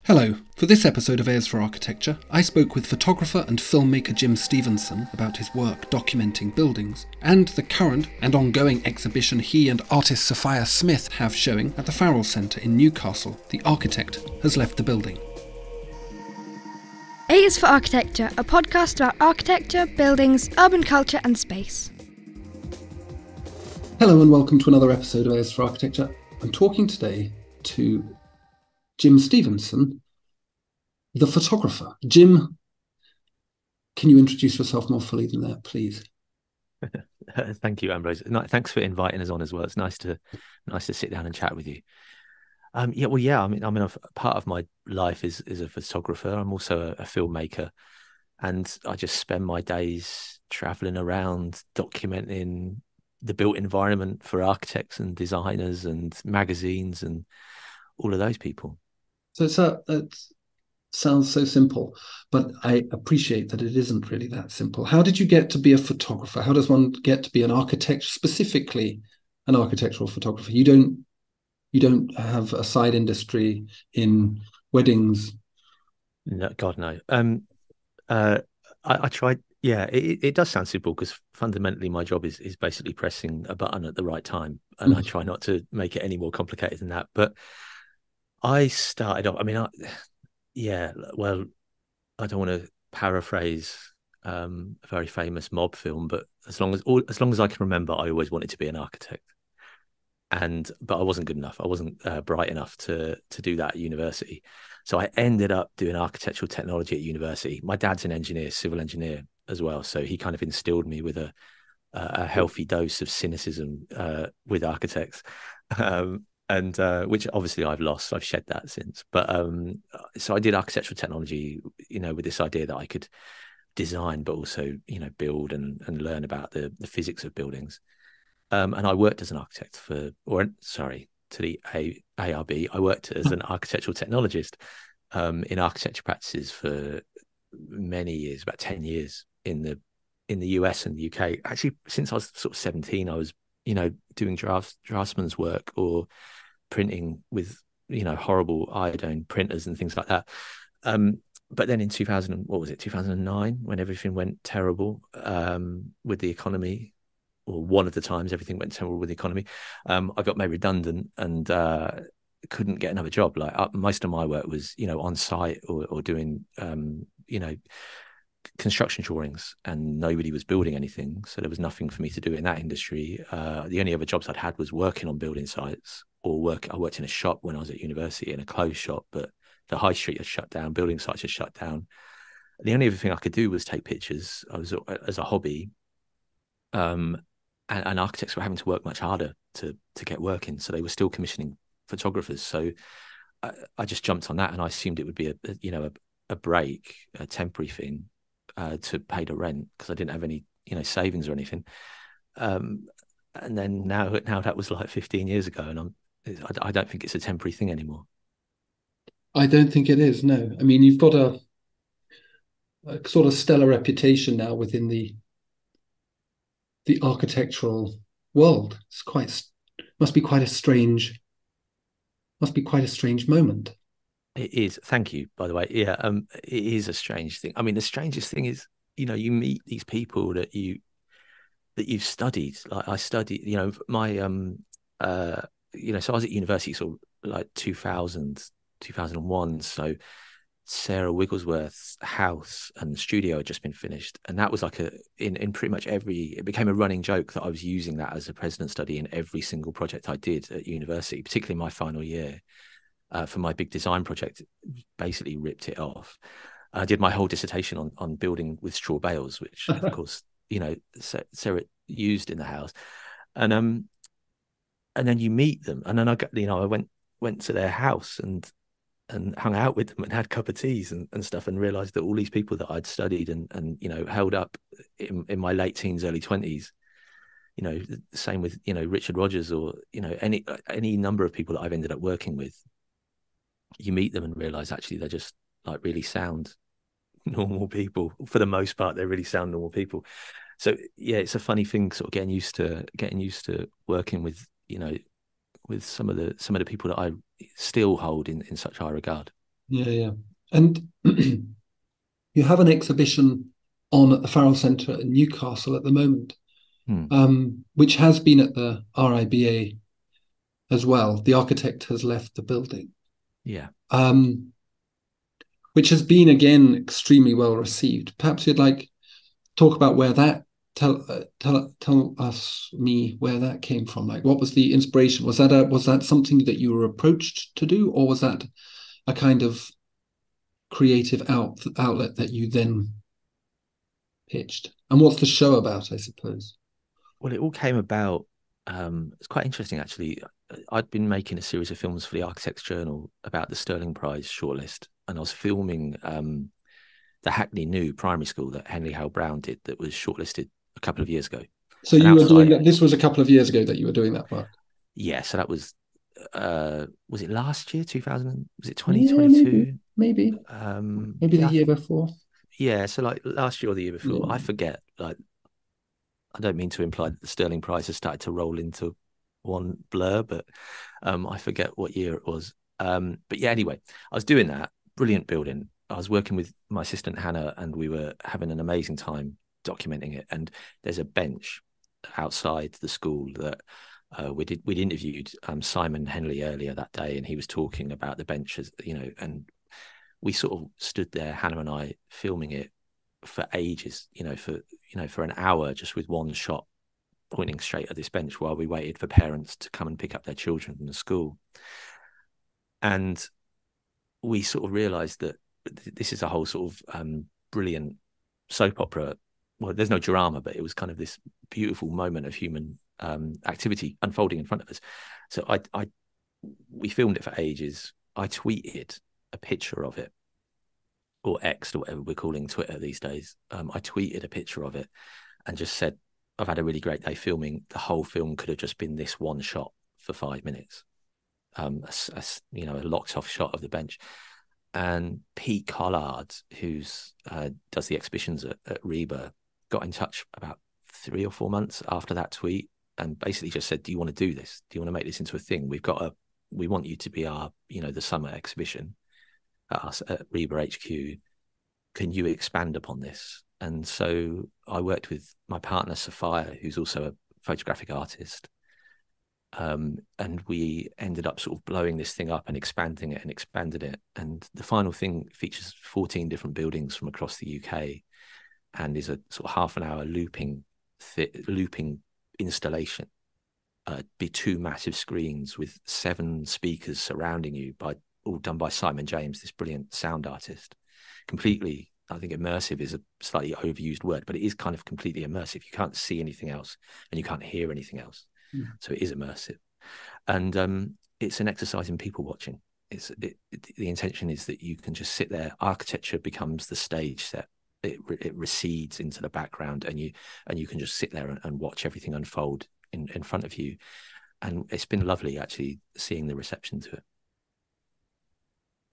Hello. For this episode of Airs for Architecture, I spoke with photographer and filmmaker Jim Stephenson about his work documenting buildings, and the current and ongoing exhibition he and artist Sofia Smith have showing at the Farrell Centre in Newcastle. The architect has left the building. A is for Architecture, a podcast about architecture, buildings, urban culture and space. Hello and welcome to another episode of Airs for Architecture. I'm talking today to Jim Stephenson, the photographer. Jim, can you introduce yourself more fully than that, please? Thank you, Ambrose. Thanks for inviting us on as well. It's nice to sit down and chat with you. I mean, a part of my life is a photographer. I'm also a filmmaker, and I just spend my days traveling around documenting the built environment for architects and designers and magazines and all of those people. So it sounds so simple, but I appreciate that it isn't really that simple. How did you get to be a photographer? How does one get to be an architect, specifically an architectural photographer? You don't have a side industry in weddings. No, God, no. I tried. Yeah, it does sound simple because fundamentally my job is basically pressing a button at the right time, and I try not to make it any more complicated than that. But I started off. I mean, I don't want to paraphrase a very famous mob film, but as long as I can remember, I always wanted to be an architect. But I wasn't good enough. I wasn't bright enough to do that at university. So I ended up doing architectural technology at university. My dad's an engineer, civil engineer as well. So he kind of instilled me with a healthy dose of cynicism with architects, and which obviously I've lost. I've shed that since. But so I did architectural technology, with this idea that I could design, but also, build and learn about the physics of buildings. And I worked as an architect to the ARB. I worked as an architectural technologist in architecture practices for many years, about 10 years in the US and the UK. Actually, since I was sort of 17, I was, doing draftsman's work or printing with, horrible iodine printers and things like that. But then in 2009, when everything went terrible with the economy, or one of the times everything went terrible with the economy, I got made redundant and couldn't get another job. Like most of my work was, on site or doing, construction drawings, and nobody was building anything. So there was nothing for me to do in that industry. The only other jobs I'd had was working on building sites I worked in a shop when I was at university, in a clothes shop, but the high street had shut down, building sites had shut down. The only other thing I could do was take pictures. I was as a hobby. And architects were having to work much harder to get working, so they were still commissioning photographers. So I just jumped on that, and I assumed it would be a break, a temporary thing to pay the rent, because I didn't have any savings or anything. And then now that was like 15 years ago, and I don't think it's a temporary thing anymore. I don't think it is. No, I mean, you've got a sort of stellar reputation now within the architectural world. Must be quite a strange moment. It is. Thank you, by the way. Yeah, it is a strange thing. I mean, the strangest thing is, you meet these people that you've studied. Like I studied, my so I was at university sort of like 2000, 2001. So Sarah Wigglesworth's house and studio had just been finished, and that was like in pretty much it became a running joke that I was using that as a president study in every single project I did at university, particularly my final year. For my big design project, basically ripped it off. I did my whole dissertation on building with straw bales, which of course Sarah used in the house, and then you meet them, and then I went to their house and hung out with them and had cup of teas and stuff, and realized that all these people that I'd studied and held up in my late teens, early 20s, the same with Richard Rogers, or any number of people that I've ended up working with. You meet them and realize actually they're just like really sound normal people. For the most part, they're really sound normal people. So yeah, it's a funny thing, sort of getting used to working with with some of the people that I still hold in such high regard. Yeah. And you have an exhibition on at the Farrell Centre in Newcastle at the moment, Hmm. which has been at the RIBA as well. The architect has left the building, Yeah. um, which has been again extremely well received. Perhaps you'd like talk about where that tell us me where that came from. Like, what was the inspiration? Was that something that you were approached to do, or was that a kind of creative outlet that you then pitched? And what's the show about, I suppose? Well, it all came about. It's quite interesting, actually. I'd been making a series of films for the Architects Journal about the Sterling Prize shortlist, and I was filming the Hackney New primary school that Henley Howell Brown did, that was shortlisted a couple of years ago. So And you were doing outside, that. This was a couple of years ago that you were doing that work. yeah, so that was it last year, 2000? Was it Yeah, maybe, 2022? maybe, maybe the Yeah, year before. yeah. So like last year or the year before, Yeah. I forget. Like, I don't mean to imply that the Sterling Prize has started to roll into one blur, but I forget what year it was. But yeah, anyway, I was doing that. Brilliant building. I was working with my assistant Hannah, and we were having an amazing time documenting it. And there's a bench outside the school that we'd interviewed Simon Henley earlier that day, and he was talking about the benches, and we sort of stood there, Hannah and I, filming it for ages, for an hour, just with one shot pointing straight at this bench while we waited for parents to come and pick up their children from the school. And we sort of realized that this is a whole sort of brilliant soap opera. Well, there's no drama, but it was kind of this beautiful moment of human activity unfolding in front of us. So we filmed it for ages. I tweeted a picture of it, or X, or whatever we're calling Twitter these days. I tweeted a picture of it and just said, I've had a really great day filming. The whole film could have just been this one shot for 5 minutes. A locked off shot of the bench. And Pete Collard, who's does the exhibitions at Reba, got in touch about 3 or 4 months after that tweet and basically just said, do you want to do this? Do you want to make this into a thing? We want you to be our, the summer exhibition at us at Reba HQ. Can you expand upon this? And so I worked with my partner, Sofia, who's also a photographic artist. And we ended up sort of blowing this thing up and expanding it and expanded it. And the final thing features 14 different buildings from across the UK and is a sort of half an hour looping installation. Be 2 massive screens with 7 speakers surrounding you, all done by Simon James, this brilliant sound artist. Completely, I think immersive is a slightly overused word, but it is kind of completely immersive. You can't see anything else and you can't hear anything else. So it is immersive. And it's an exercise in people watching. The intention is that you can just sit there. Architecture becomes the stage set. It recedes into the background, and you can just sit there and watch everything unfold in front of you. And it's been lovely actually seeing the reception to it.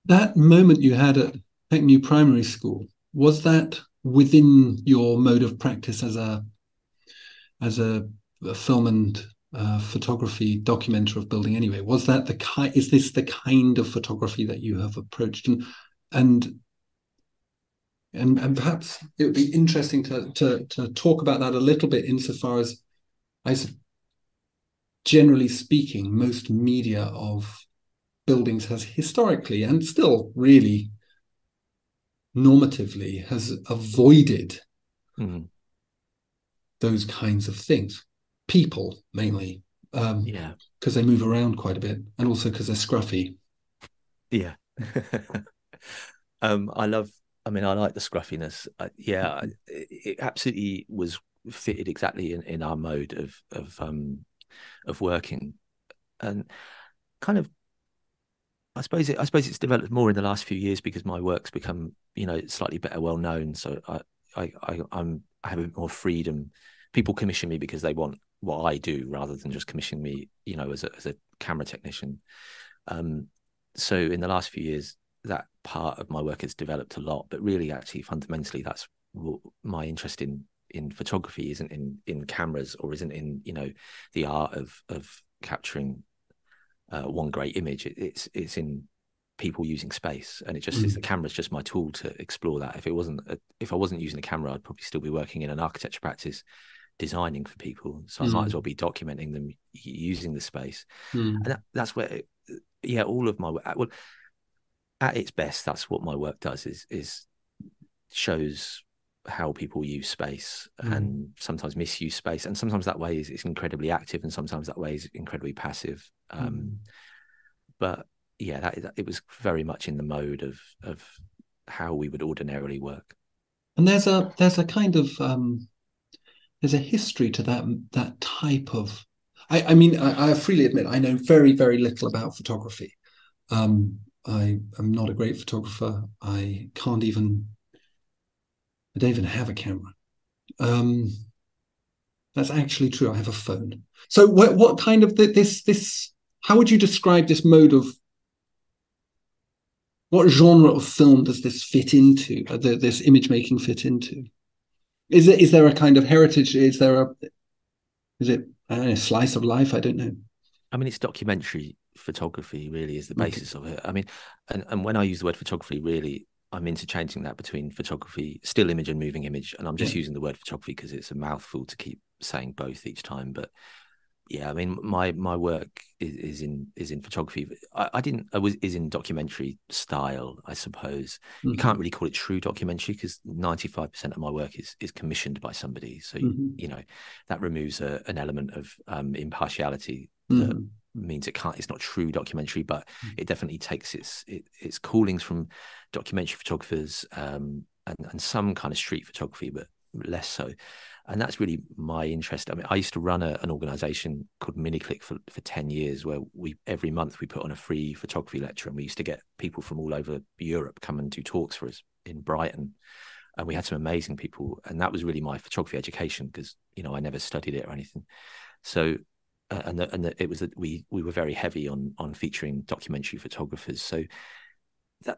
That moment you had at Hackney Primary School, was that within your mode of practice as a film and photography documenter of building anyway? Was that is this the kind of photography that you have approached? And perhaps it would be interesting to talk about that a little bit, insofar as, generally speaking, most media of buildings has historically and still really normatively has avoided those kinds of things. People mainly, because they move around quite a bit, and also because they're scruffy. Yeah. I like the scruffiness. It absolutely was fitted exactly in our mode of working, and kind of. I suppose it's developed more in the last few years because my work's become slightly better well known. So I have a bit more freedom. People commission me because they want what I do rather than just commissioning me, as a camera technician. So in the last few years, that part of my work has developed a lot. But really, actually, fundamentally, that's what my interest in photography isn't in cameras, or isn't in the art of capturing one great image. It's in people using space, and it just is, the camera's just my tool to explore that. If I wasn't using the camera, I'd probably still be working in an architecture practice designing for people, so I might as well be documenting them using the space. And that's where all of my work, well, at its best, that's what my work does, is shows how people use space and sometimes misuse space, and sometimes that way is incredibly active, and sometimes that way is incredibly passive. But yeah, it was very much in the mode of how we would ordinarily work. And there's a kind of there's a history to that type of. I mean, I freely admit I know very, very little about photography. I am not a great photographer. I don't even have a camera. That's actually true. I have a phone. So what kind of this? How would you describe this mode of? What genre of film does this fit into? This image making fit into? Is there a kind of heritage? Is it I don't know, a slice of life? I don't know. I mean, it's documentary photography really is the basis of it. I mean, and when I use the word photography, really, I'm interchanging that between photography, still image, and moving image. And I'm just using the word photography because it's a mouthful to keep saying both each time. But yeah, I mean, my work is in photography. Is in documentary style, I suppose. You can't really call it true documentary because 95% of my work is commissioned by somebody. So you know, that removes an element of impartiality that means it's not true documentary, but it definitely takes its callings from documentary photographers and some kind of street photography, but less so. And that's really my interest. I mean, I used to run an organization called MiniClick for 10 years, where every month we put on a free photography lecture, and we used to get people from all over Europe come and do talks for us in Brighton. And we had some amazing people, and that was really my photography education, because, you know, I never studied it or anything. So it was that we were very heavy on featuring documentary photographers. So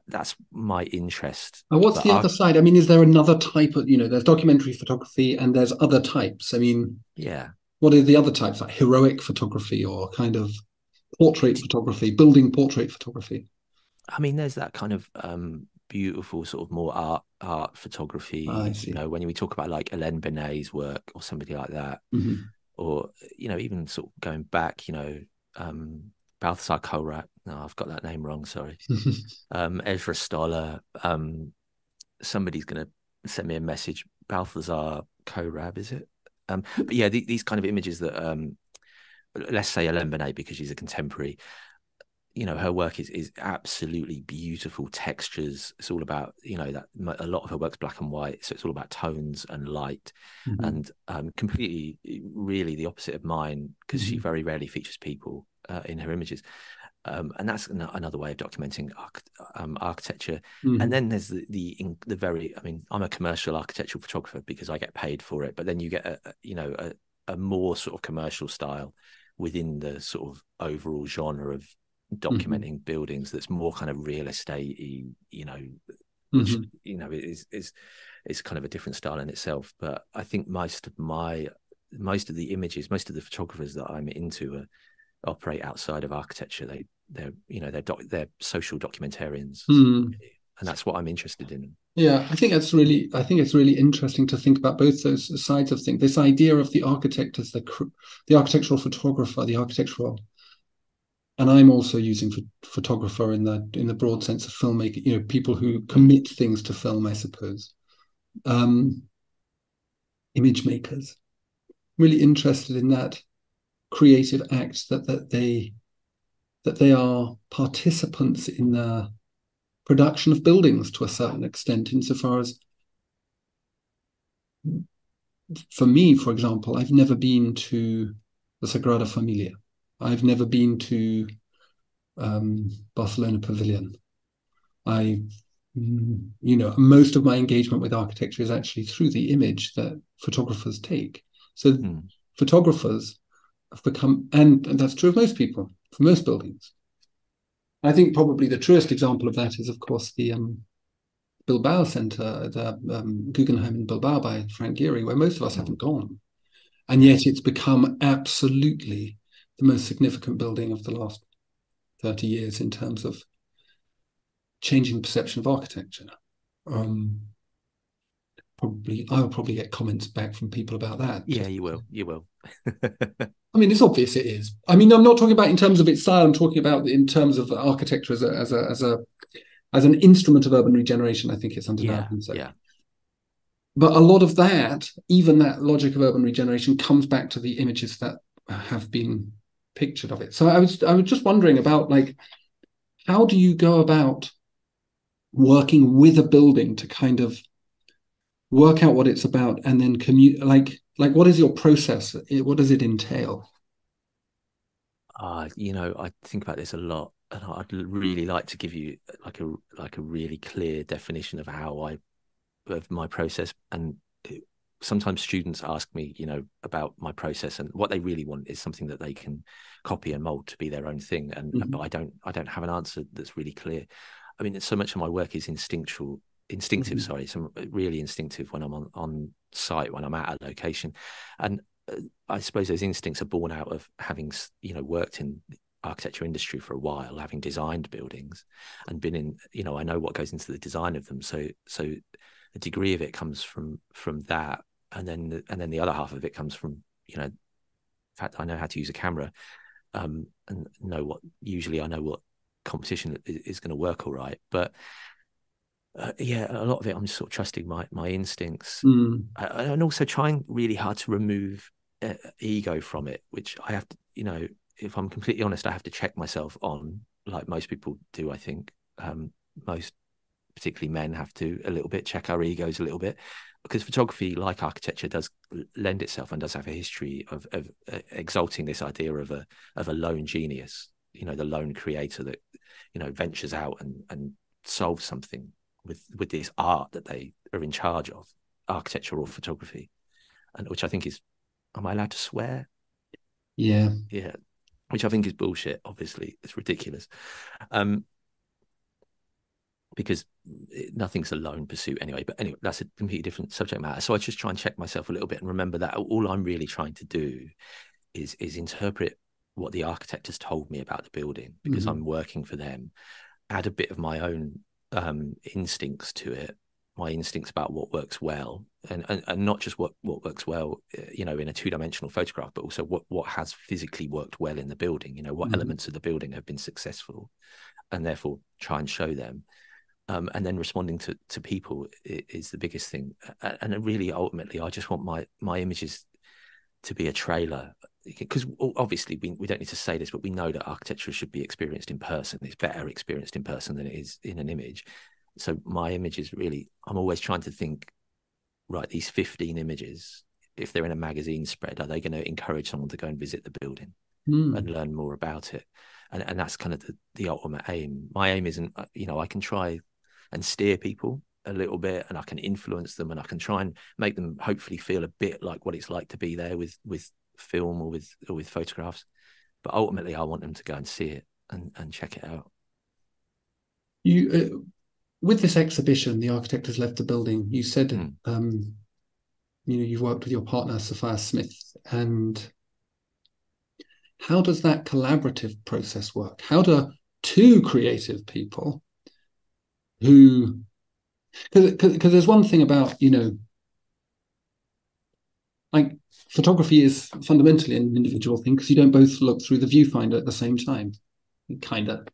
that's my interest. And what's the other side? I mean, is there another type of, there's documentary photography and there's other types. I mean, what are the other types, like heroic photography or kind of portrait photography, building portrait photography? I mean, there's that kind of beautiful sort of more art photography. You know, when we talk about like Hélène Benet's work or somebody like that, or, you know, even sort of going back, Balthasar Korab. No, I've got that name wrong. Sorry. Ezra Stoller. Somebody's going to send me a message. Balthasar Korab, is it? But yeah, these kind of images that, let's say Hélène Benet, because she's a contemporary. You know, her work is absolutely beautiful textures. It's all about, that a lot of her work's black and white, so it's all about tones and light, and completely, really the opposite of mine, because she very rarely features people in her images. And that's another way of documenting architecture. And then there's the very, I mean, I'm a commercial architectural photographer because I get paid for it, but then you get a more sort of commercial style within the sort of overall genre of documenting buildings that's more kind of real estate-y, which is kind of a different style in itself. But I think most of the images, most of the photographers that I'm into operate outside of architecture. They're social documentarians, and that's what I'm interested in. Yeah, I think it's really interesting to think about both those sides of things. This idea of the architect as the architectural photographer, and I'm also using photographer in the broad sense of filmmaking. People who commit things to film, I suppose. Image makers, really interested in that creative act that they are participants in the production of buildings to a certain extent, insofar as, for me, for example, I've never been to the Sagrada Familia. I've never been to Barcelona Pavilion. Most of my engagement with architecture is actually through the image that photographers take. So photographers have become, and that's true of most people, for most buildings. I think probably the truest example of that is, of course, the Bilbao Center, the Guggenheim in Bilbao by Frank Gehry, where most of us haven't gone. And yet it's become absolutely the most significant building of the last 30 years in terms of changing perception of architecture. Um, I'll probably get comments back from people about that. Yeah, you will. You will. I mean, it's obvious it is. I mean, I'm not talking about in terms of its style. I'm talking about in terms of architecture as an instrument of urban regeneration. I think it's undeniably so. Yeah. But a lot of that, even that logic of urban regeneration, comes back to the images that have been pictured of it. So I was just wondering about, like, how do you go about working with a building to kind of work out what it's about and then commute, like what is your process? What does it entail? I think about this a lot, and I'd really like to give you like a really clear definition of of my process. And sometimes students ask me, about my process, and what they really want is something that they can copy and mold to be their own thing. But I don't have an answer that's really clear. I mean, so much of my work is instinctive, sorry, some really instinctive when I'm on site, when I'm at a location. And I suppose those instincts are born out of having, worked in the architecture industry for a while, having designed buildings and been in, I know what goes into the design of them. So a degree of it comes from that. And then the other half of it comes from, the fact I know how to use a camera, and usually I know what composition is going to work all right. But a lot of it I'm just sort of trusting my instincts, and also trying really hard to remove ego from it, which I have to, if I'm completely honest, I have to check myself on, like most people do. I think most, particularly men, have to a little bit check our egos a little bit, because photography, like architecture, does lend itself and does have a history of exalting this idea of a lone genius, the lone creator that ventures out and solves something with this art that they are in charge of, architecture or photography, and which I think is, am I allowed to swear? Yeah. Which I think is bullshit. Obviously, it's ridiculous, because nothing's a lone pursuit anyway. But anyway, that's a completely different subject matter. So I just try and check myself a little bit and remember that all I'm really trying to do is interpret what the architect has told me about the building, because I'm working for them, add a bit of my own instincts to it, my instincts about what works well, and not just what works well, in a two-dimensional photograph, but also what has physically worked well in the building, what elements of the building have been successful, and therefore try and show them. And then responding to people is the biggest thing. And really, ultimately, I just want my images to be a trailer, because obviously we don't need to say this, but we know that architecture should be experienced in person. It's better experienced in person than it is in an image. So my images, really, I'm always trying to think, right, these 15 images, if they're in a magazine spread, are they going to encourage someone to go and visit the building and learn more about it? And that's kind of the ultimate aim. My aim isn't, I can try and steer people a little bit, and I can influence them, and I can try and make them hopefully feel a bit like what it's like to be there with film or with photographs. But ultimately, I want them to go and see it and check it out. You with this exhibition, The Architect Has Left the Building, you said you've worked with your partner Sofia Smith, and how does that collaborative process work? How do two creative people who, because there's one thing about, like, photography is fundamentally an individual thing, because you don't both look through the viewfinder at the same time, kind of.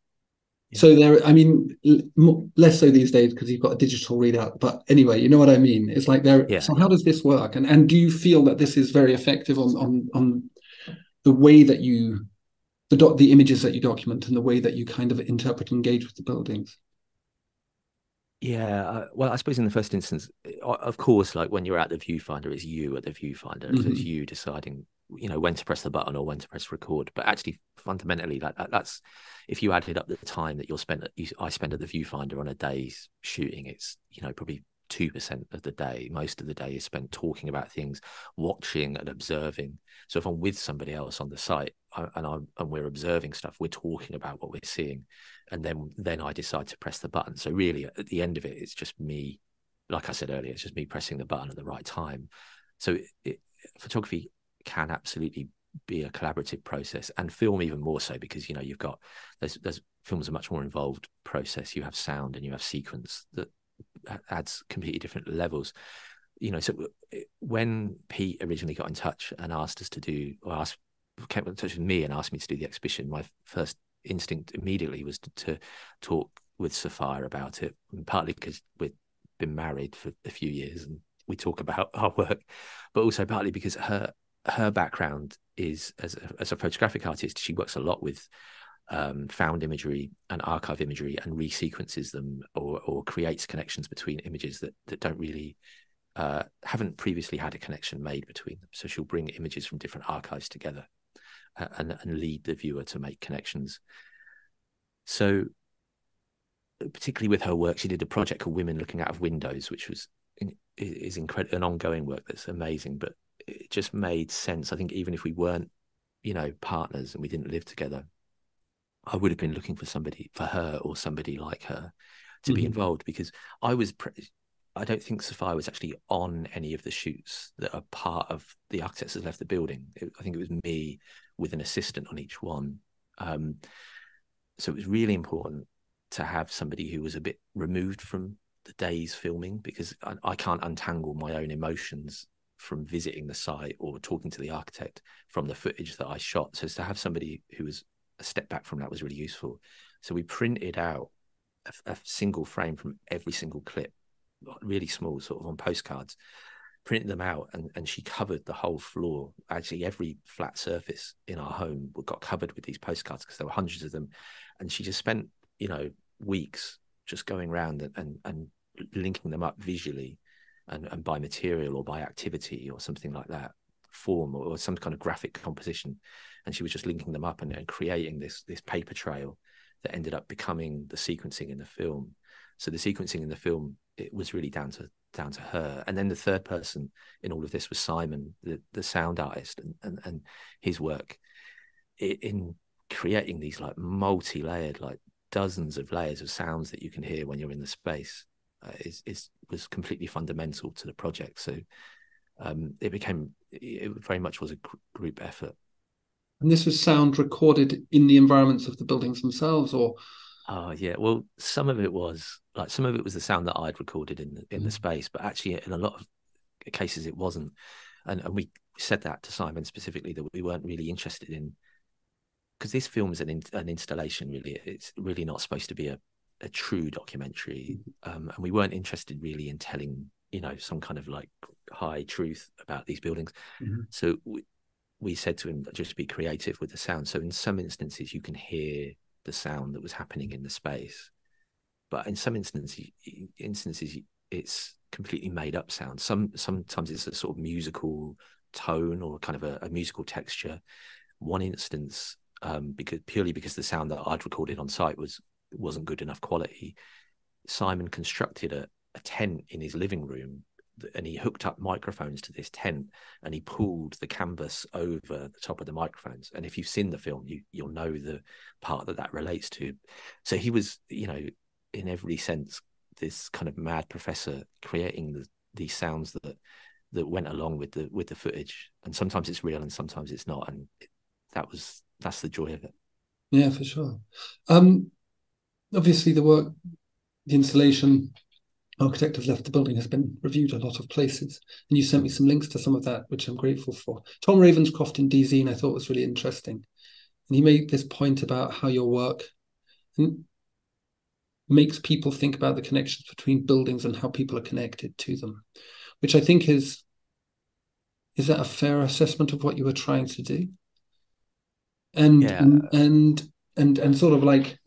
Yeah. So there, I mean, less so these days because you've got a digital readout. But anyway, you know what I mean? It's like there. Yeah, so how does this work? And do you feel that this is very effective on the way that the images that you document and the way that you kind of interpret and engage with the buildings? Yeah, well, I suppose in the first instance, of course, like when you're at the viewfinder, it's you at the viewfinder. It's you deciding, when to press the button or when to press record. But actually, fundamentally, that's, if you added up the time that I spend at the viewfinder on a day's shooting, it's, probably 2% of the day. Most of the day is spent talking about things, watching and observing. So if I'm with somebody else on the site and we're observing stuff, we're talking about what we're seeing, and then I decide to press the button. So really, at the end of it, it's just me. Like I said earlier, it's just me pressing the button at the right time. So photography can absolutely be a collaborative process, and film even more so, because you've got there's films a much more involved process. You have sound and you have sequence that adds completely different levels. So when Pete originally got in touch and asked us to do, or came in touch with me and asked me to do the exhibition, my first instinct immediately was to talk with Sophia about it, partly because we've been married for a few years and we talk about our work, but also partly because her background is as a photographic artist. She works a lot with found imagery and archive imagery, and resequences them or creates connections between images that don't really haven't previously had a connection made between them. So she'll bring images from different archives together and lead the viewer to make connections. So particularly with her work, she did a project called Women Looking Out of Windows, which is incredible, an ongoing work that's amazing. But it just made sense. I think even if we weren't, partners and we didn't live together, I would have been looking for her or somebody like her to be involved, because I don't think Sophia was actually on any of the shoots that are part of the Architects That Left the Building. I think it was me with an assistant on each one. So it was really important to have somebody who was a bit removed from the day's filming, because I can't untangle my own emotions from visiting the site or talking to the architect from the footage that I shot. So to have somebody who was a step back from that was really useful. So we printed out a single frame from every single clip, really small, sort of on postcards, printed them out, and she covered the whole floor. Actually, every flat surface in our home got covered with these postcards, because there were hundreds of them. And she just spent, weeks just going around and linking them up visually and by material or by activity or something like that, form or some kind of graphic composition. And she was just linking them up and creating this paper trail that ended up becoming the sequencing in the film. So the sequencing in the film, it was really down to her. And then the third person in all of this was Simon, the sound artist, and his work in creating these like multi-layered, like dozens of layers of sounds that you can hear when you're in the space was completely fundamental to the project. So it very much was a group effort. And this was sound recorded in the environments of the buildings themselves, or? Oh yeah, well, some of it was the sound that I'd recorded in the space, but actually in a lot of cases it wasn't. And we said that to Simon specifically, that we weren't really interested in, because this film is an installation, really. It's really not supposed to be a true documentary, and we weren't interested really in telling some kind of like high truth about these buildings. So we said to him, just be creative with the sound. So in some instances you can hear the sound that was happening in the space, but in some instances it's completely made up sound. Sometimes it's a sort of musical tone or kind of a musical texture. One instance, because the sound that I'd recorded on site wasn't good enough quality, Simon constructed a tent in his living room, and he hooked up microphones to this tent, and he pulled the canvas over the top of the microphones. And if you've seen the film, you'll know the part that relates to. So he was, in every sense, this kind of mad professor creating these sounds that went along with the footage. And sometimes it's real and sometimes it's not. And that's the joy of it. Yeah, for sure. Obviously the installation Architect Has Left the Building has been reviewed a lot of places, and you sent me some links to some of that, which I'm grateful for. Tom Ravenscroft in DZ, I thought was really interesting, and he made this point about how your work makes people think about the connections between buildings and how people are connected to them, which I think is that a fair assessment of what you were trying to do? And yeah. and sort of like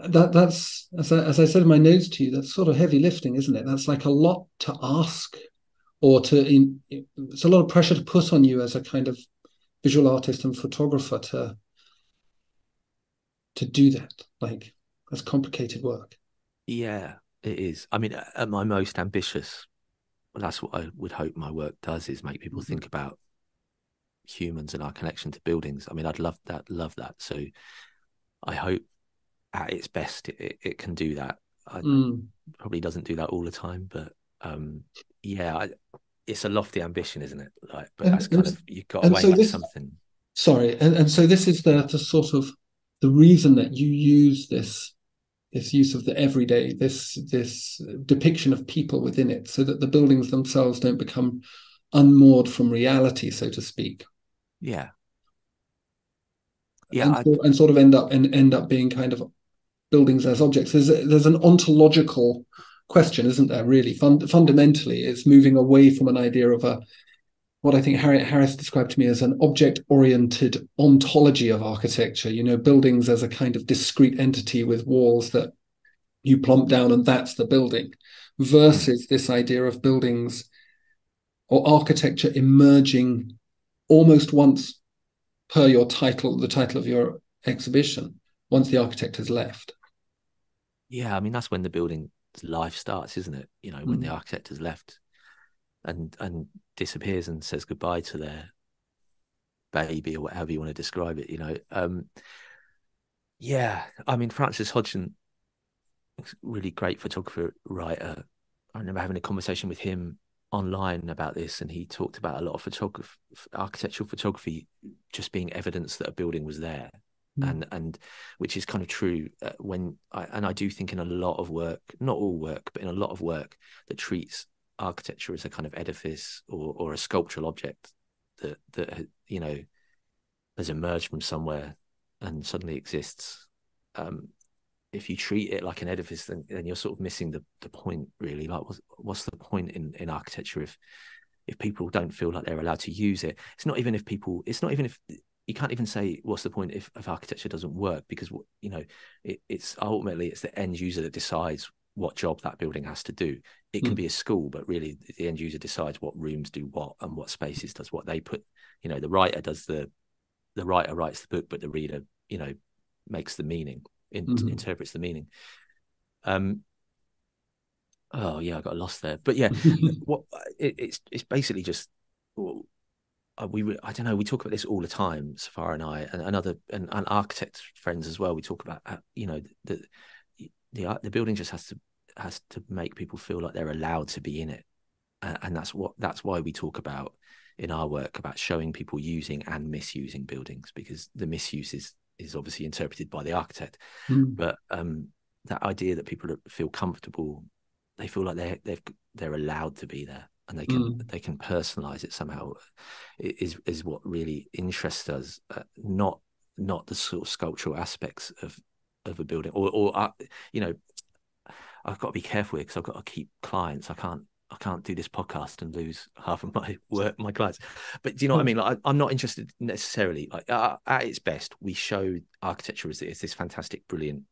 that's as I said in my notes to you, that's sort of heavy lifting, isn't it? That's like a lot to ask, or it's a lot of pressure to put on you as a kind of visual artist and photographer to do that. Like, that's complicated work. Yeah, it is. I mean, at my most ambitious, that's what I would hope my work does, is make people think about humans and our connection to buildings. I mean, I'd love that. So I hope at its best it can do that. Probably doesn't do that all the time, but it's a lofty ambition, isn't it? Like, but And, that's kind of, you've got to and so aim at this, something. sorry, and so this is the sort of the reason that you use this use of the everyday, this depiction of people within it, so that the buildings themselves don't become unmoored from reality, so to speak. Yeah. And, Yeah. and sort of end up being kind of buildings as objects. There's an ontological question, isn't there? Really, fundamentally, it's moving away from an idea of what I think Harris described to me as an object-oriented ontology of architecture. Buildings as a kind of discrete entity with walls that you plump down, and that's the building, versus this idea of buildings or architecture emerging almost once per the title of your exhibition, once the architect has left. Yeah, I mean, that's when the building's life starts, isn't it? When the architect has left and disappears and says goodbye to their baby, or whatever you want to describe it. Yeah, I mean, Francis Hodgson, really great photographer, writer. I remember having a conversation with him online about this, and he talked about a lot of architectural photography just being evidence that a building was there. And which is kind of true. I do think in a lot of work, not all work, but in a lot of work that treats architecture as a kind of edifice or a sculptural object that has emerged from somewhere and suddenly exists. If you treat it like an edifice, then you're sort of missing the point, really. Like, what's the point in architecture if people don't feel like they're allowed to use it? It's not even if you can't even say what's the point if architecture doesn't work, because it's ultimately it's the end user that decides what job that building has to do. It can be a school, but really the end user decides what rooms do what and what spaces does what. They put, the writer writes the book, but the reader, makes the meaning, interprets the meaning. Oh yeah, I got lost there. But yeah, it's basically just. I don't know. We talk about this all the time, Safar and I, and other and architect friends as well. We talk about the building just has to make people feel like they're allowed to be in it, and that's why we talk about in our work about showing people using and misusing buildings, because the misuse is obviously interpreted by the architect, but that idea that people feel comfortable, they feel like they're allowed to be there. And they can personalize it somehow is what really interests us, not the sort of sculptural aspects of a building or I've got to be careful here because I've got to keep clients. I can't do this podcast and lose half of my clients. But do you know what I mean? Like, I'm not interested necessarily. Like, at its best, we show architecture as this fantastic, brilliant,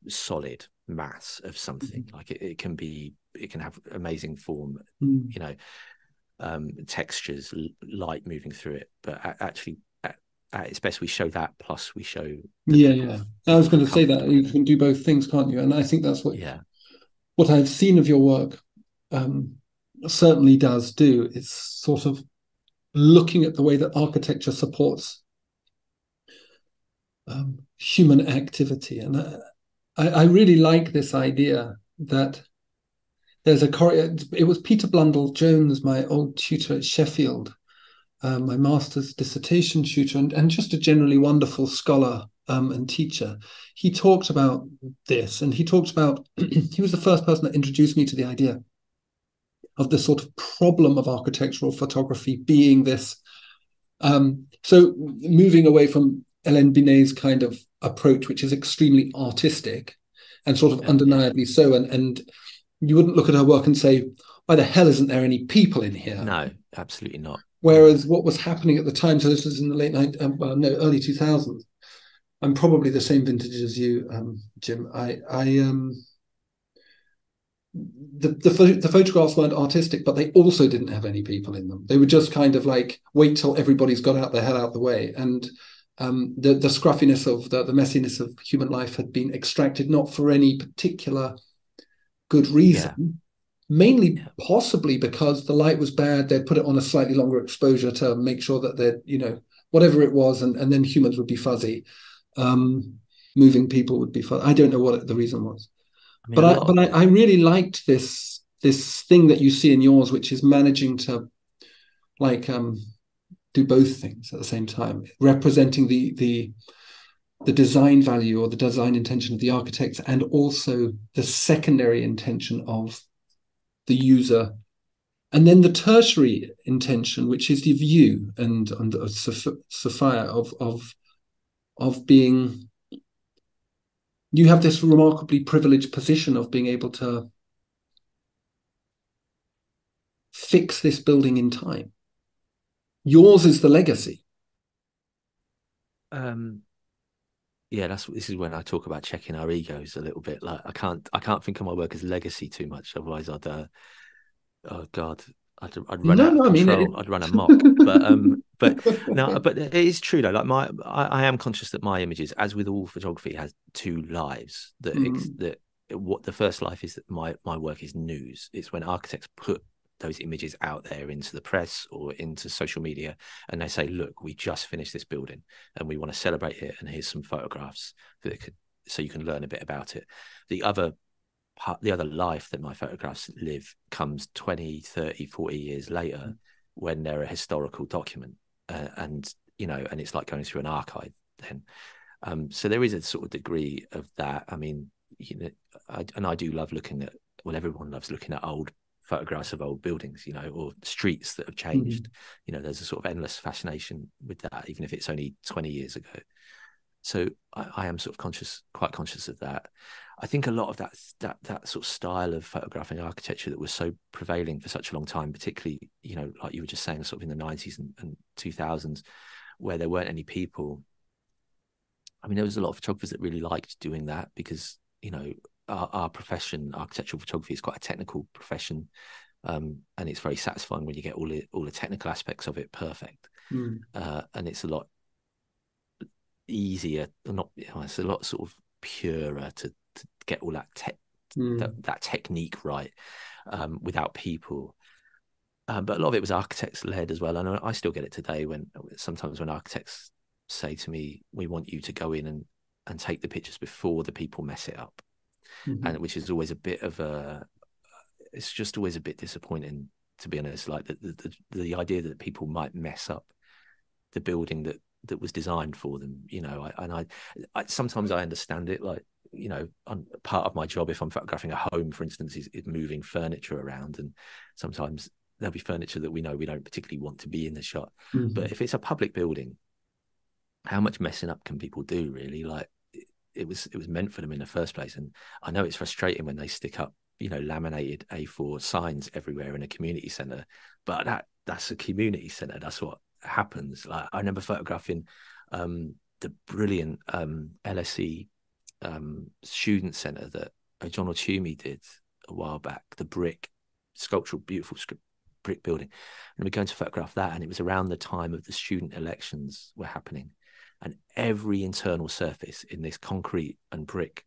solid mass of something. Like it can have amazing form, textures, light moving through it, but actually at its best we show that, plus we show I was going to say that you can do both things, can't you? And I think that's what I've seen of your work certainly does do. It's sort of looking at the way that architecture supports human activity. And I really like this idea that there's it was Peter Blundell-Jones, my old tutor at Sheffield, my master's dissertation tutor, and just a generally wonderful scholar and teacher. He talked about this, and he talked about, he was the first person that introduced me to the idea of the sort of problem of architectural photography being this. So moving away from Hélène Binet's kind of approach, which is extremely artistic and sort of undeniably so, and you wouldn't look at her work and say, why the hell isn't there any people in here? No, absolutely not. Whereas what was happening at the time, so this was in the early 2000s. I'm probably the same vintage as you, Jim. The photographs weren't artistic, but they also didn't have any people in them. They were just kind of like, wait till everybody's got out their head out the way. And the scruffiness of the messiness of human life had been extracted, not for any particular good reason, mainly possibly because the light was bad. They'd put it on a slightly longer exposure to make sure that they'd, whatever it was, and then humans would be fuzzy. Moving people would be fuzzy. I don't know what the reason was. I really liked this this thing that you see in yours, which is managing to like do both things at the same time, representing the design value or the design intention of the architects, and also the secondary intention of the user, and then the tertiary intention, which is the view and Sophia of being. You have this remarkably privileged position of being able to fix this building in time. Yours is the legacy. Yeah, this is when I talk about checking our egos a little bit. Like I can't think of my work as legacy too much, otherwise I'd oh God, I'd run out of control. I'd run amok. But no, but it is true though. Like I am conscious that my images, as with all photography, has two lives. That what the first life is that my work is news. It's when architects put those images out there into the press or into social media, and they say, "Look, we just finished this building, and we want to celebrate it. And here's some photographs so you can learn a bit about it." The other life that my photographs live comes 20, 30, 40 years later, when they're a historical document, and it's like going through an archive then. So there is a sort of degree of that. I mean, I do love looking at, well, everyone loves looking at old photographs of old buildings, or streets that have changed. There's a sort of endless fascination with that, even if it's only 20 years ago. So I am sort of quite conscious of that. I think a lot of that sort of style of photographing architecture that was so prevailing for such a long time, particularly, like you were just saying, sort of in the 90s and 2000s, where there weren't any people. I mean, there was a lot of photographers that really liked doing that because, our profession, architectural photography, is quite a technical profession, and it's very satisfying when you get all the technical aspects of it perfect, and it's a lot easier, it's a lot sort of purer to get all that that technique right, without people. But a lot of it was architects led as well, and I still get it today when architects say to me, "We want you to go in and take the pictures before the people mess it up." And which is always it's just always a bit disappointing, to be honest. Like the idea that people might mess up the building that was designed for them, I sometimes I understand it. Like, part of my job, if I'm photographing a home, for instance, is moving furniture around, and sometimes there'll be furniture that we don't particularly want to be in the shot. But if it's a public building, how much messing up can people do, really? Like, it was meant for them in the first place. And I know it's frustrating when they stick up, laminated A4 signs everywhere in a community centre, but that's a community centre. That's what happens. Like, I remember photographing the brilliant LSE student centre that John O'Toole did a while back, the beautiful brick building. And we're going to photograph that, and it was around the time of the student elections were happening. And every internal surface in this concrete and brick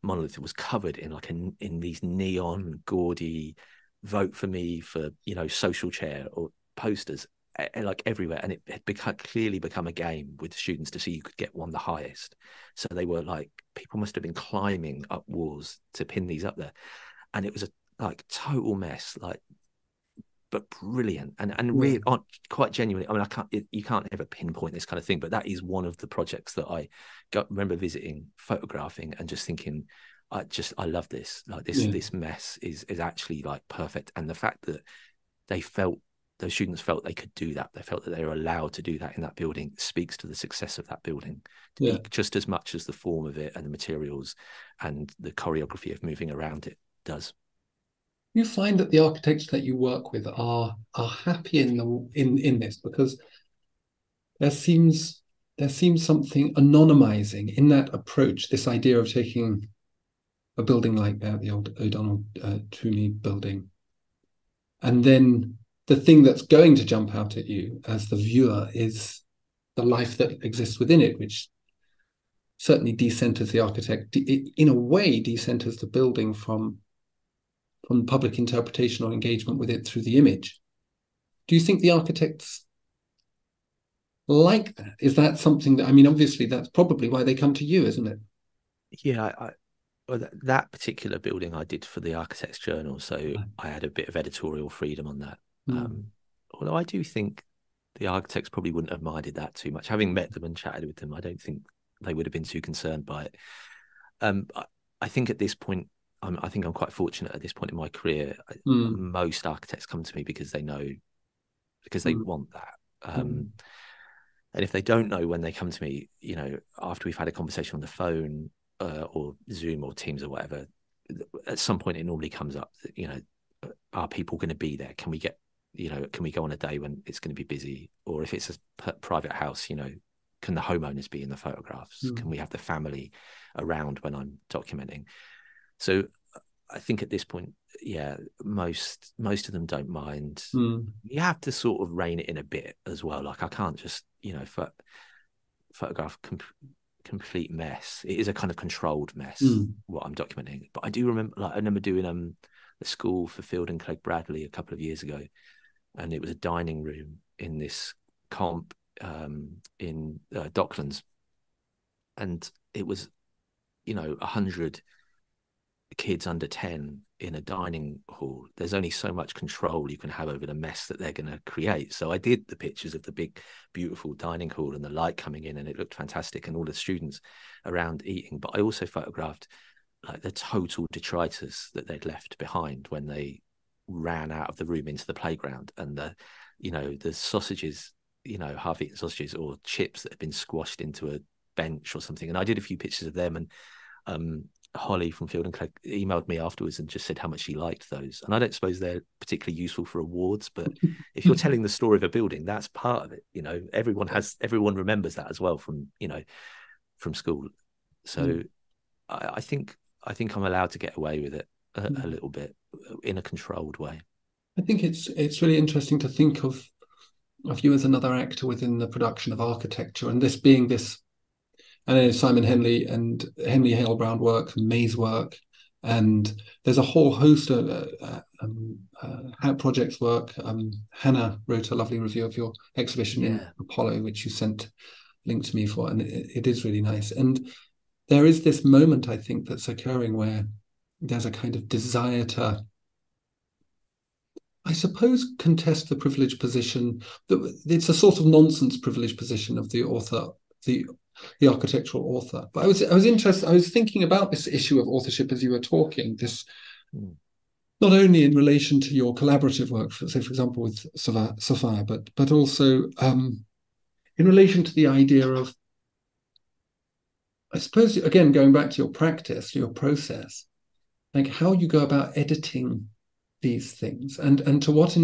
monolith was covered in in these neon, gaudy, vote for me for, social chair or posters, like everywhere. And it had clearly become a game with the students to see who could get one the highest. So they were like, people must have been climbing up walls to pin these up there. And it was a total mess, but brilliant and really quite genuinely. I mean, you can't ever pinpoint this kind of thing, but that is one of the projects that I remember visiting, photographing, and just thinking, I love this. Like this mess is actually like perfect. And the fact that those students felt they could do that, they felt that they were allowed to do that in that building, speaks to the success of that building, just as much as the form of it and the materials and the choreography of moving around it does. You find that the architects that you work with are happy in this, because there seems something anonymizing in that approach. This idea of taking a building like that, the old O'Donnell Toomey building, and then the thing that's going to jump out at you as the viewer is the life that exists within it, which certainly decenters the architect. In a way, decenters the building from public interpretation or engagement with it through the image. Do you think the architects like that? Is that something that, I mean, obviously that's probably why they come to you, isn't it? Yeah, that particular building I did for the Architects Journal, so I had a bit of editorial freedom on that. Although I do think the architects probably wouldn't have minded that too much. Having met them and chatted with them, I don't think they would have been too concerned by it. I think at this point, I think I'm quite fortunate at this point in my career. Most architects come to me because they know, because they want that. And if they don't know when they come to me, you know, after we've had a conversation on the phone or Zoom or Teams or whatever, at some point it normally comes up that, you know, are people going to be there? Can we get, you know, can we go on a day when it's going to be busy? Or if it's a private house, you know, can the homeowners be in the photographs? Can we have the family around when I'm documenting? So I think at this point, yeah, most of them don't mind. You have to sort of rein it in a bit as well. Like I can't just, you know, photograph complete mess. It is a kind of controlled mess what I'm documenting. But I do remember, like I remember doing a school for Field and Clegg Bradley a couple of years ago, and it was a dining room in this comp in Docklands, and it was, you know, 100 kids under 10 in a dining hall. There's only so much control you can have over the mess that they're going to create. So I did the pictures of the big, beautiful dining hall and the light coming in, and it looked fantastic, and all the students around eating. But I also photographed like the total detritus that they'd left behind when they ran out of the room into the playground, and the, you know, the sausages, you know, half-eaten sausages or chips that had been squashed into a bench or something. And I did a few pictures of them, and Holly from Field and Clegg emailed me afterwards and just said how much she liked those. And I don't suppose they're particularly useful for awards, but if you're telling the story of a building, that's part of it. You know, everyone remembers that as well from, you know, from school. So I think I'm allowed to get away with it a little bit in a controlled way. I think it's really interesting to think of you as another actor within the production of architecture, and this being this, and then Simon Henley and Henley Hale Brown work, May's work, and there's a whole host of projects work. Hannah wrote a lovely review of your exhibition in Apollo, which you sent link to me for, and it is really nice. And there is this moment, I think, that's occurring where there's a kind of desire to, I suppose, contest the privileged position. It's a sort of nonsense privileged position of the author, the architectural author. But I was interested. I was thinking about this issue of authorship as you were talking. This not only in relation to your collaborative work, for example, with Sofia, but also in relation to the idea of, I suppose, again, going back to your practice, your process, like how you go about editing these things, and to what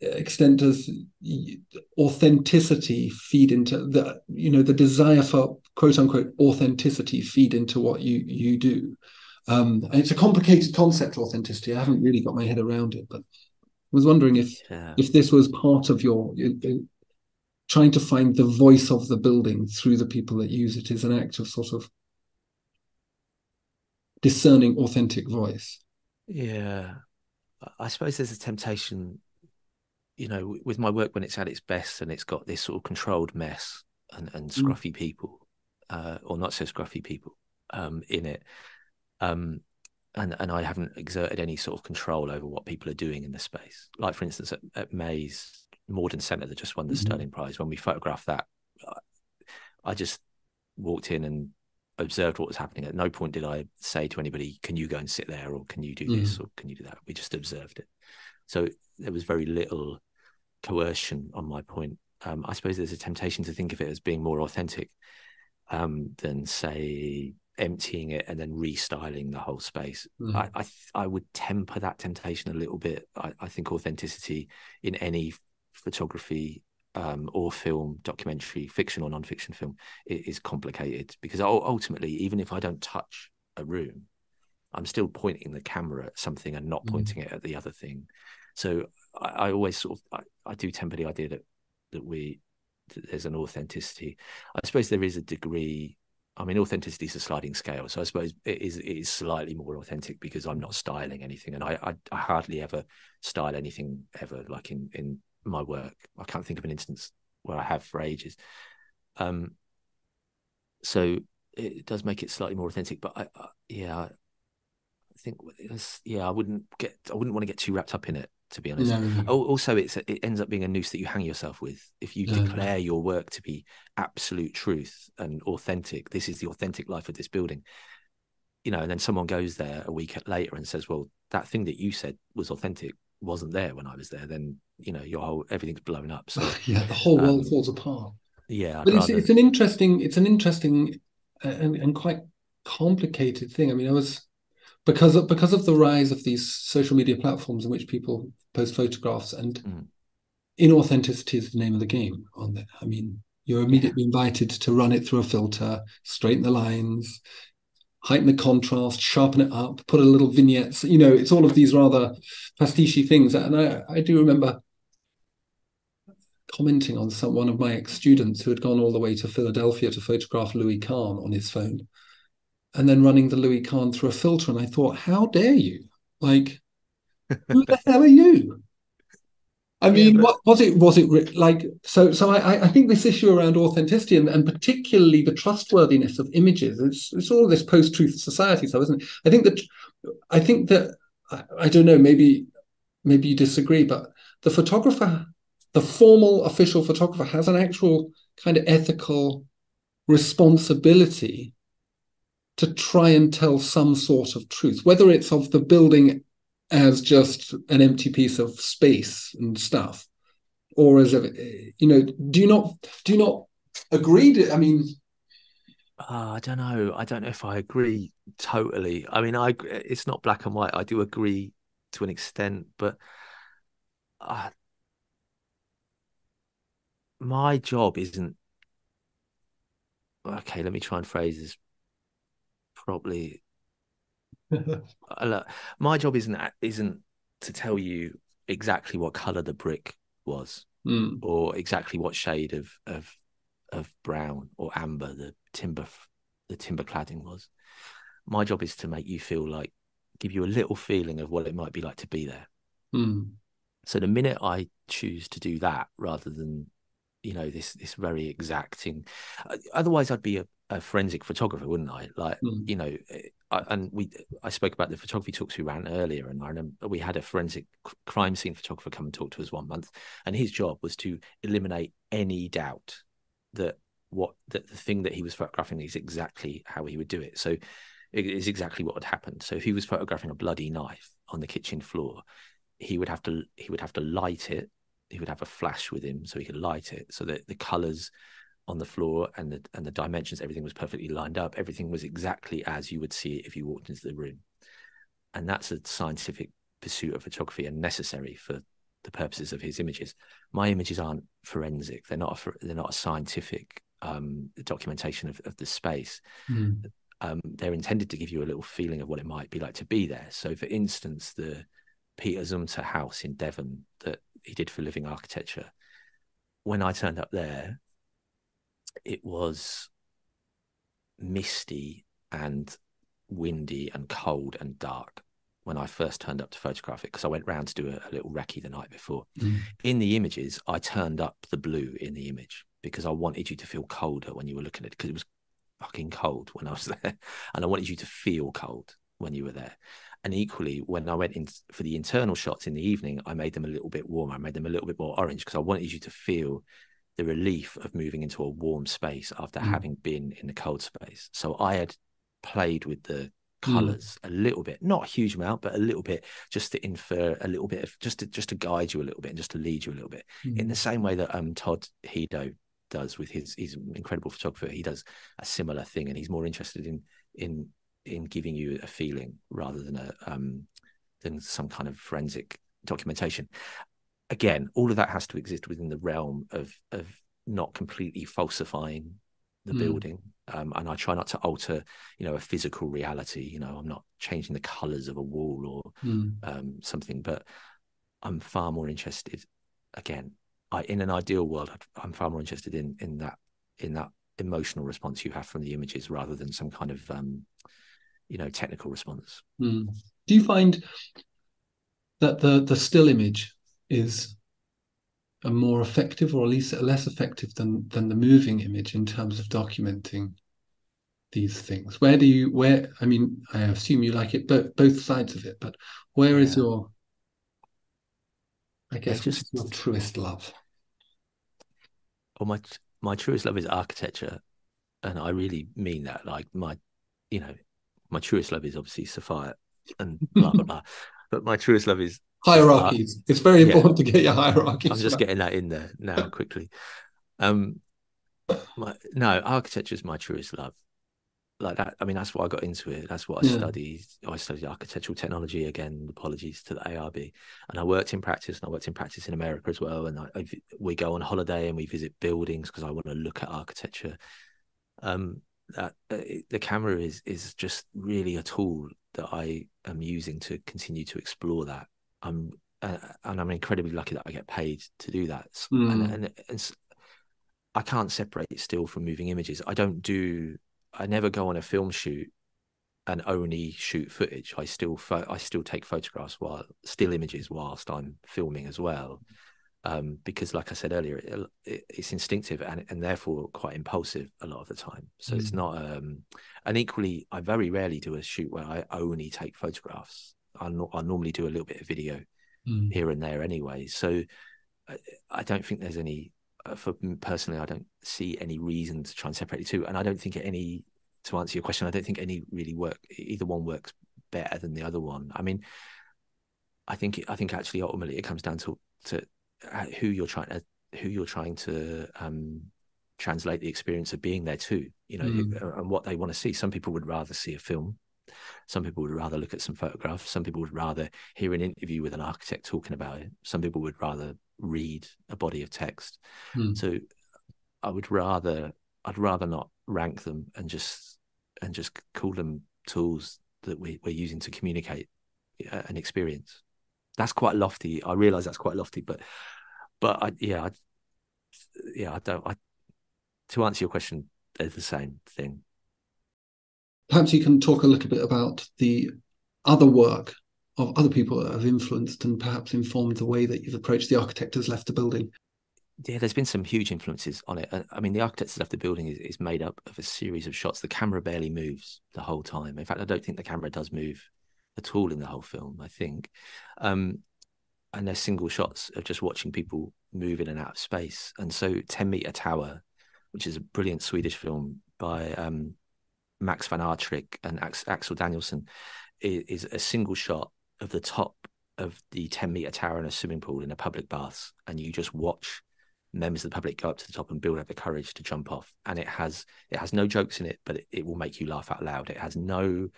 extent does authenticity feed into the, you know, the desire for quote unquote authenticity feed into what you do? And it's a complicated concept, authenticity. I haven't really got my head around it, but I was wondering if this was part of your trying to find the voice of the building through the people that use it is an act of sort of discerning authentic voice. Yeah, I suppose there's a temptation, you know, with my work when it's at its best and it's got this sort of controlled mess and scruffy people, or not so scruffy people in it. And I haven't exerted any sort of control over what people are doing in the space. Like, for instance, at May's Morden Centre that just won the Sterling Prize, when we photographed that, I just walked in and observed what was happening. At no point did I say to anybody, can you go and sit there, or can you do this, or can you do that? We just observed it. So there was very little coercion on my point. I suppose there's a temptation to think of it as being more authentic than, say, emptying it and then restyling the whole space. I would temper that temptation a little bit. I think authenticity in any photography or film, documentary, fiction or non-fiction film, is complicated, because ultimately, even if I don't touch a room, I'm still pointing the camera at something and not pointing it at the other thing. So I always sort of, I do temper the idea that there's an authenticity. I suppose there is a degree. I mean, authenticity is a sliding scale, so I suppose it is slightly more authentic because I'm not styling anything, and I hardly ever style anything ever, like in my work. I can't think of an instance where I have for ages. So it does make it slightly more authentic. But I think I wouldn't want to get too wrapped up in it, to be honest. No. Also, it ends up being a noose that you hang yourself with. If you declare your work to be absolute truth and authentic, this is the authentic life of this building, and then someone goes there a week later and says, well, that thing that you said was authentic wasn't there when I was there, then everything's blown up. So the whole world falls apart. Yeah, but it's an interesting and quite complicated thing. I mean, because of the rise of these social media platforms in which people post photographs, and inauthenticity is the name of the game on there. I mean, you're immediately invited to run it through a filter, straighten the lines, heighten the contrast, sharpen it up, put a little vignettes. It's all of these rather pastiche things. And I do remember commenting on one of my ex-students who had gone all the way to Philadelphia to photograph Louis Kahn on his phone, and then running the Louis Kahn through a filter. And I thought, how dare you? Like, who the hell are you? I mean, what was it like? So I think this issue around authenticity and particularly the trustworthiness of images, it's all this post-truth society stuff, isn't it? I think that I don't know, maybe you disagree, but the photographer, the formal official photographer, has an actual kind of ethical responsibility to try and tell some sort of truth, whether it's of the building as just an empty piece of space and stuff, or as do you not agree? I mean, I don't know. I don't know if I agree totally. I mean, it's not black and white. I do agree to an extent, but my job isn't. Okay, let me try and phrase this properly. My job isn't to tell you exactly what color the brick was, or exactly what shade of brown or amber the timber cladding was. My job is to make you feel like, give you a little feeling of what it might be like to be there. So the minute I choose to do that, rather than this very exacting, otherwise I'd be a forensic photographer, wouldn't I? Like, I spoke about the photography talks we ran earlier, and I remember we had a forensic crime scene photographer come and talk to us one month, and his job was to eliminate any doubt that the thing that he was photographing is exactly how he would do it. So it is exactly what had happened. So if he was photographing a bloody knife on the kitchen floor, he would have to light it. He would have a flash with him so he could light it, so that the colors on the floor and the dimensions, everything was perfectly lined up. Everything was exactly as you would see it if you walked into the room. And that's a scientific pursuit of photography, and necessary for the purposes of his images. My images aren't forensic. They're not a scientific documentation of the space. They're intended to give you a little feeling of what it might be like to be there. So, for instance, the Peter Zumthor house in Devon that he did for Living Architecture, when I turned up there, it was misty and windy and cold and dark when I first turned up to photograph it, because I went round to do a little recce the night before. In the images, I turned up the blue in the image because I wanted you to feel colder when you were looking at it, because it was fucking cold when I was there, and I wanted you to feel cold when you were there. And equally, when I went in for the internal shots in the evening, I made them a little bit warmer. I made them a little bit more orange, because I wanted you to feel the relief of moving into a warm space after having been in the cold space. So I had played with the colors a little bit, not a huge amount, but a little bit, just to infer a little bit of, just to guide you a little bit and just to lead you a little bit, in the same way that Todd Hedo does with he's an incredible photographer. He does a similar thing, and he's more interested in giving you a feeling rather than some kind of forensic documentation. Again, all of that has to exist within the realm of not completely falsifying the building. And I try not to alter, a physical reality. I'm not changing the colors of a wall or something, but I'm far more interested, again, in an ideal world, I'm far more interested in that emotional response you have from the images, rather than some kind of, technical response. Do you find that the still image is a more effective, or at least less effective than the moving image in terms of documenting these things? Where, I mean, I assume you like it, both sides of it, but where is your, I guess, which is your truest love? Well, my truest love is architecture, and I really mean that. Like my truest love is obviously Sophia and blah blah blah, but my truest love is hierarchies. It's very important to get your hierarchies. I'm just getting that in there now quickly. Architecture is my truest love. Like that, I mean, that's why I got into it. That's what I studied. I studied architectural technology. Again, apologies to the ARB. And I worked in practice, in America as well. And we go on holiday and we visit buildings because I want to look at architecture. The camera is just really a tool that I am using to continue to explore that. And I'm incredibly lucky that I get paid to do that. And I can't separate still from moving images. I never go on a film shoot and only shoot footage. I still take photographs still images whilst I'm filming as well, because, like I said earlier, it's instinctive and therefore quite impulsive a lot of the time. So it's not. And equally, I very rarely do a shoot where I only take photographs. I normally do a little bit of video here and there anyway. So I don't think there's any. For personally, I don't see any reason to try and separate the two, and I don't think to answer your question, I don't think any really either one works better than the other one. I mean, I think actually ultimately it comes down to who you're trying to translate the experience of being there to, and what they want to see. Some people would rather see a film. Some people would rather look at some photographs. Some people would rather hear an interview with an architect talking about it. Some people would rather read a body of text. So I'd rather not rank them and just call them tools that we're using to communicate an experience. That's quite lofty. I realize that's quite lofty, but to answer your question, they're the same thing. Perhaps you can talk a little bit about the other work of other people that have influenced and perhaps informed the way that you've approached The Architect Has Left the Building. Yeah, there's been some huge influences on it. I mean, The Architect Has Left the Building is made up of a series of shots. The camera barely moves the whole time. In fact, I don't think the camera does move at all in the whole film, I think. And there's single shots of just watching people move in and out of space. And so 10 Meter Tower, which is a brilliant Swedish film by Max van Artrik and Axel Danielsson, is a single shot of the top of the 10 Meter Tower in a swimming pool in a public baths, and you just watch members of the public go up to the top and build up the courage to jump off. And it has no jokes in it, but it will make you laugh out loud. It has no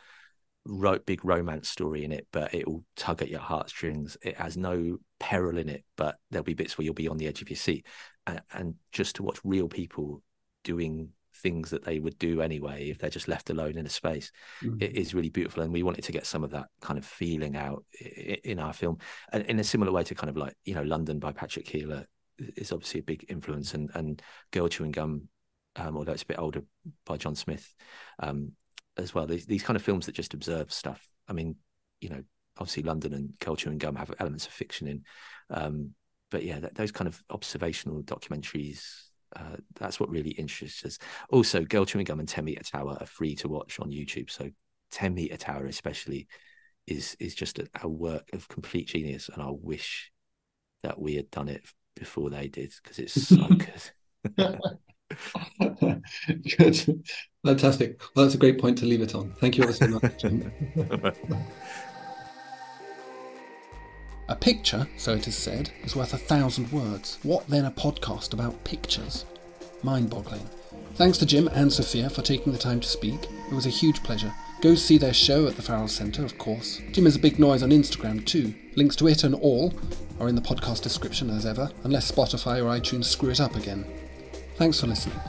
big romance story in it, but it will tug at your heartstrings. It has no peril in it, but there'll be bits where you'll be on the edge of your seat. And just to watch real people doing things that they would do anyway if they're just left alone in a space, it is really beautiful. And we wanted to get some of that kind of feeling out in our film, and in a similar way to kind of like, London by Patrick Keeler is obviously a big influence, and Girl Chewing Gum, although it's a bit older, by John Smith, as well. These kind of films that just observe stuff. I mean, obviously London and Girl Chewing Gum have elements of fiction in, but yeah, those kind of observational documentaries, that's what really interests us. Also, Girl Chewing Gum and 10 Meter Tower are free to watch on YouTube. So 10 Meter Tower especially is just a work of complete genius, and I wish that we had done it before they did, because it's so good. Good. Fantastic. Well, that's a great point to leave it on. Thank you ever so much, Jim. A picture, so it is said, is worth 1,000 words. What then a podcast about pictures? Mind-boggling. Thanks to Jim and Sophia for taking the time to speak. It was a huge pleasure. Go see their show at the Farrell Centre, of course. Jim is a big noise on Instagram too. Links to it and all are in the podcast description as ever, unless Spotify or iTunes screw it up again. Thanks for listening.